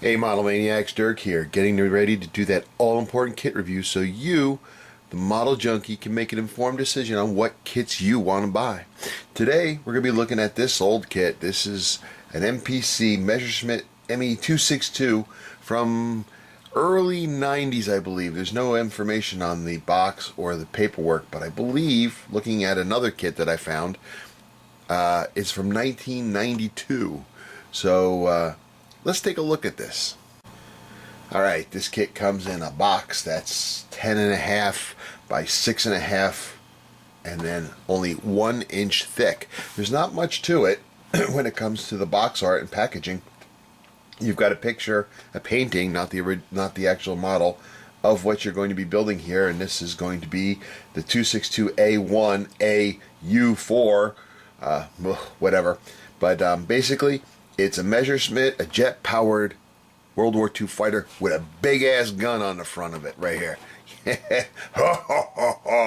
Hey Model Maniacs, Dirk here, getting ready to do that all-important kit review so you, the model junkie, can make an informed decision on what kits you want to buy. Today, we're going to be looking at this old kit. This is an MPC Messerschmitt ME 262 from early 90s, I believe. There's no information on the box or the paperwork, but I believe, looking at another kit that I found, it's from 1992. So, let's take a look at this. Alright, this kit comes in a box that's 10.5 by 6.5 and then only 1 inch thick. There's not much to it when it comes to the box art and packaging. You've got a picture, a painting, not the actual model, of what you're going to be building here, and this is going to be the 262A1 AU4, whatever. But basically, it's a Messerschmitt, a jet-powered World War II fighter with a big-ass gun on the front of it, right here.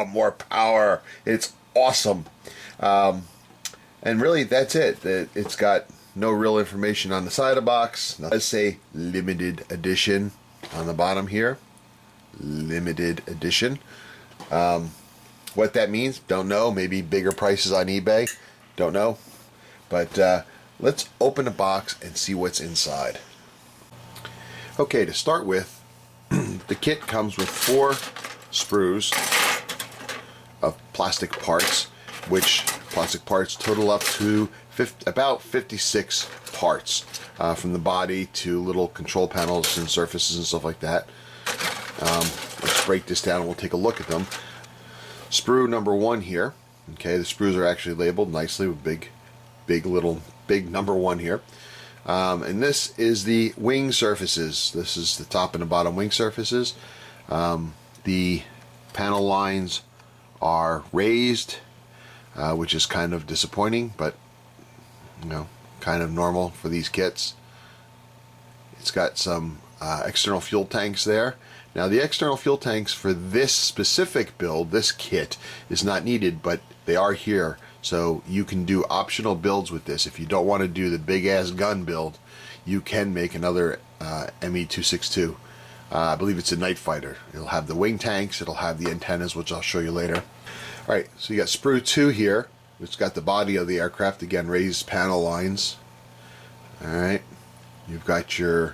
More power. It's awesome. And really, that's it. It's got no real information on the side of the box. It does say limited edition on the bottom here. Limited edition. What that means, don't know. Maybe bigger prices on eBay. Don't know. But let's open the box and see what's inside. Okay, to start with, the kit comes with 4 sprues of plastic parts, which plastic parts total up to about 56 parts, from the body to little control panels and surfaces and stuff like that. Let's break this down and we'll take a look at them. Sprue number 1 here. Okay, the sprues are actually labeled nicely with big number 1 here. And this is the wing surfaces. This is the top and the bottom wing surfaces. The panel lines are raised, which is kind of disappointing, but you know, kind of normal for these kits. It's got some external fuel tanks there. Now the external fuel tanks for this specific build, this kit, is not needed, but they are here. So you can do optional builds with this. If you don't want to do the big ass gun build, you can make another ME 262. I believe it's a night fighter. It'll have the wing tanks, it'll have the antennas, which I'll show you later. Alright, so you got sprue 2 here. It's got the body of the aircraft, again, raised panel lines. Alright, you've got your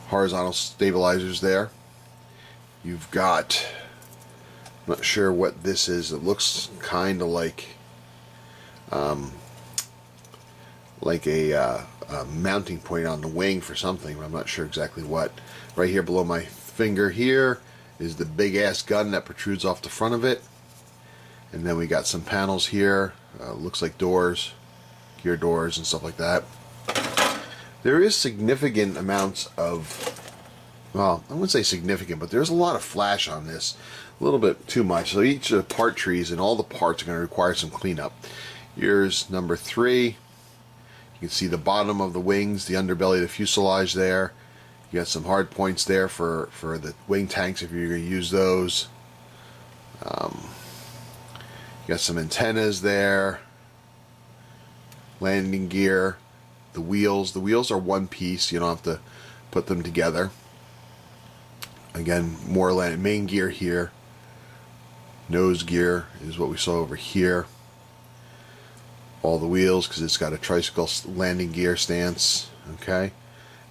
horizontal stabilizers there. You've got, I'm not sure what this is. It looks kind of like a mounting point on the wing for something, but I'm not sure exactly what. Right here below my finger here is the big ass gun that protrudes off the front of it. And then we got some panels here. Looks like doors, gear doors and stuff like that. There is significant amounts of, well, I wouldn't say significant, but there's a lot of flash on this. A little bit too much. So each of the part trees and all the parts are going to require some cleanup. Here's number 3. You can see the bottom of the wings, the underbelly, the fuselage there. You got some hard points there for the wing tanks if you're going to use those. You got some antennas there. Landing gear. The wheels. The wheels are one piece. You don't have to put them together. Again, more main gear here. Nose gear is what we saw over here. All the wheels, because it's got a tricycle landing gear stance. Okay,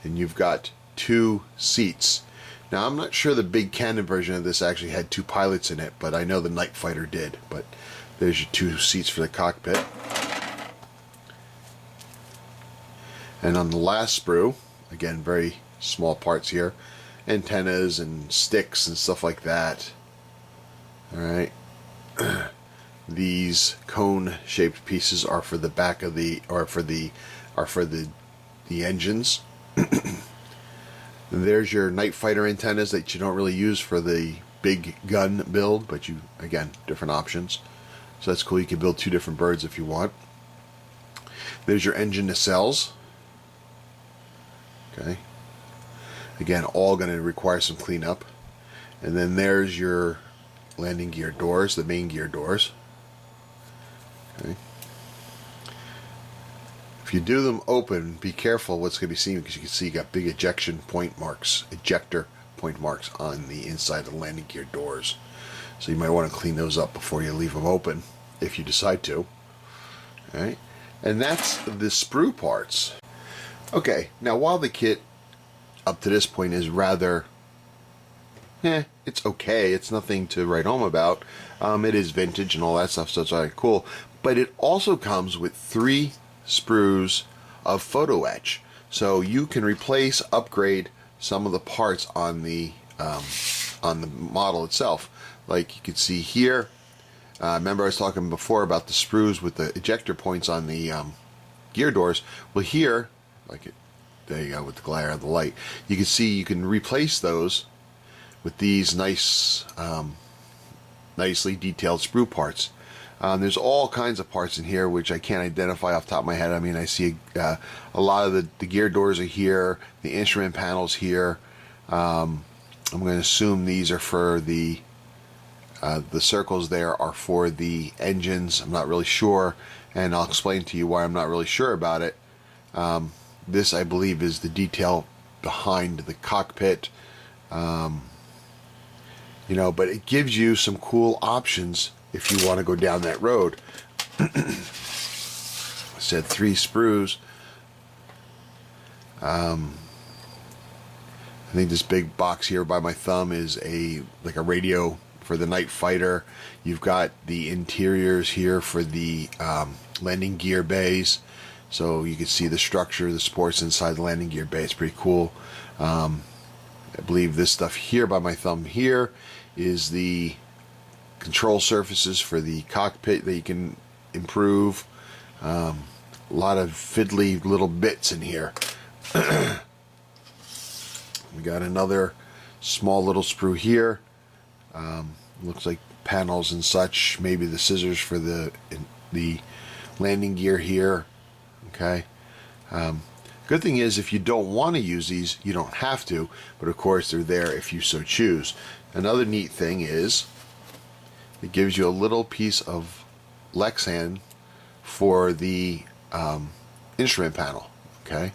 and you've got 2 seats. Now I'm not sure the big Cannon version of this actually had 2 pilots in it, but I know the night fighter did. But there's your 2 seats for the cockpit. And on the last sprue, again, very small parts here, antennas and sticks and stuff like that. Alright, these cone-shaped pieces are for the back of the, or for the engines. There's your night fighter antennas that you don't really use for the big gun build, but you, again, different options. So that's cool. You can build 2 different birds if you want. There's your engine nacelles. Okay. Again, all going to require some cleanup. And then there's your landing gear doors, the main gear doors. Okay. If you do them open, be careful what's going to be seen, because you can see you got big ejector point marks on the inside of the landing gear doors. So you might want to clean those up before you leave them open, if you decide to. All right, and that's the sprue parts. Okay, now while the kit up to this point is rather, it's okay. It's nothing to write home about. It is vintage and all that stuff, so it's all right, cool. But it also comes with 3 sprues of Photo-etch, so you can replace, upgrade some of the parts on the model itself. Like you can see here. Remember I was talking before about the sprues with the ejector points on the gear doors. Well, here, there you go, with the glare of the light, you can see you can replace those with these nice, nicely detailed sprue parts. There's all kinds of parts in here which I can't identify off the top of my head. I mean, I see a lot of the gear doors are here, the instrument panels here. I'm going to assume these are for the circles there are for the engines. I'm not really sure, and I'll explain to you why I'm not really sure about it. This, I believe, is the detail behind the cockpit. You know, but it gives you some cool options if you want to go down that road. I said 3 sprues. I think this big box here by my thumb is like a radio for the night fighter. You've got the interiors here for the landing gear bays, so you can see the structure, the supports inside the landing gear bay. It's pretty cool. I believe this stuff here by my thumb here is the control surfaces for the cockpit that you can improve. A lot of fiddly little bits in here. We got another small little sprue here. Looks like panels and such. Maybe the scissors for the landing gear here. Okay. Good thing is, if you don't want to use these, you don't have to, but of course they're there if you so choose. Another neat thing is it gives you a little piece of Lexan for the instrument panel. Okay,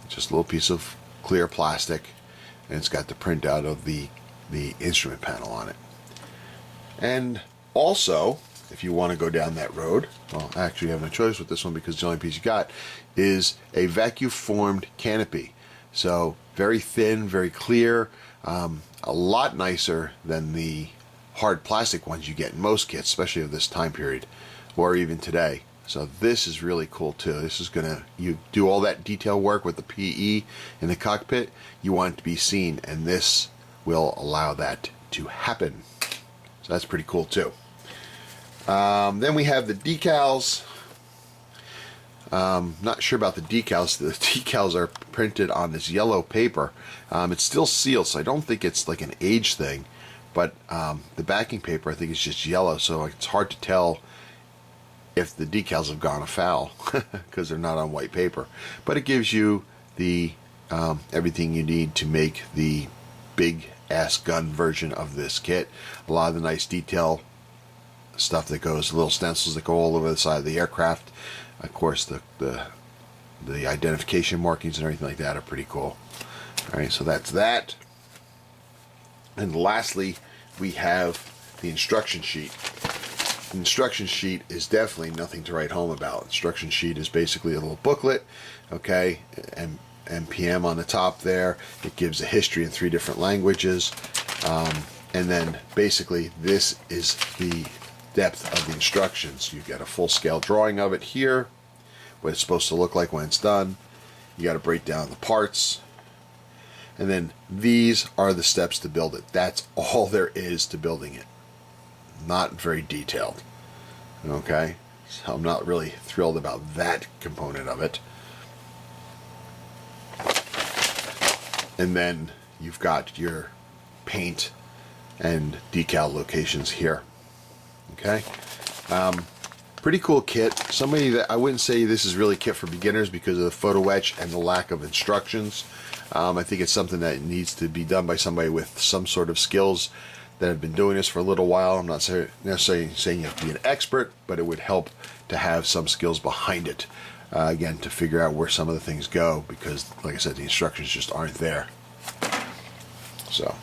just a little piece of clear plastic, and it's got the printout of the instrument panel on it. And also, if you want to go down that road, well, actually you have no choice with this one, because the only piece you got is a vacuum formed canopy. So very thin, very clear, a lot nicer than the hard plastic ones you get in most kits, especially of this time period, or even today. So this is really cool too. This is gonna, you do all that detail work with the PE in the cockpit, you want it to be seen, and this will allow that to happen. So that's pretty cool too. Then we have the decals. Not sure about the decals. The decals are printed on this yellow paper. It's still sealed, so I don't think it's like an age thing, but the backing paper, I think, is just yellow, so it's hard to tell if the decals have gone afoul because they're not on white paper. But it gives you the everything you need to make the big ass gun version of this kit. A lot of the nice detail stuff that goes, little stencils that go all over the side of the aircraft. Of course, the identification markings and everything like that are pretty cool. All right, so that's that. And lastly, we have the instruction sheet. The instruction sheet is definitely nothing to write home about. Instruction sheet is basically a little booklet, okay, and MPM on the top there. It gives a history in 3 different languages, and then basically this is the depth of the instructions. You get a full-scale drawing of it here, what it's supposed to look like when it's done. You got to break down the parts, and then these are the steps to build it. That's all there is to building it. Not very detailed. Okay, so I'm not really thrilled about that component of it. And then you've got your paint and decal locations here. Okay, pretty cool kit. Somebody that I wouldn't say this is really a kit for beginners because of the Photo-etch and the lack of instructions. I think it's something that needs to be done by somebody with some sort of skills that have been doing this for a little while. I'm not necessarily saying you have to be an expert, but it would help to have some skills behind it. again, to figure out where some of the things go, because like I said, the instructions just aren't there. So